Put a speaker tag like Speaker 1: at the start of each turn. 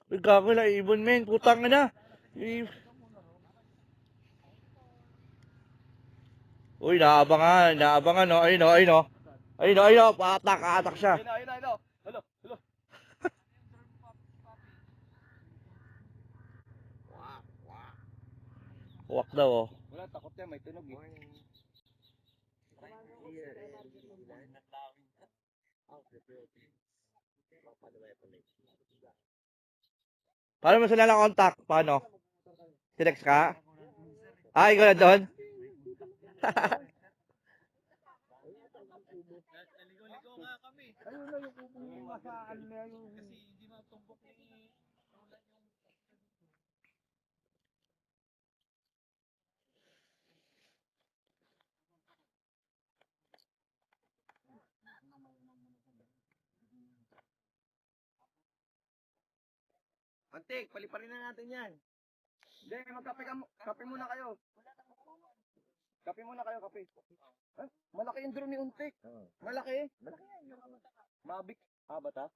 Speaker 1: Uy, gago na ibon men, putang na. Uy, naabangan no. Ayun no, ayun no. Ayun no, ayun no, paatak siya.
Speaker 2: Ayun. Hello.
Speaker 1: Huwak daw oh.
Speaker 2: Wala, takot yan, may tunog eh.
Speaker 1: Paano mo sila na contact? Paano? Sinex ka? Ah, ikaw na doon?
Speaker 2: Ligo nga kami. Ayun na yung ubong yung masaan na yun. Kasi hindi matumbok ni ulan yung... Antik, paliparin na natin yan. Hindi, kape muna kayo. Kape muna kayo, kape. Ah, malaki yung drone ni Untik. Malaki. Malaki yan. Mavic. Ah, bata?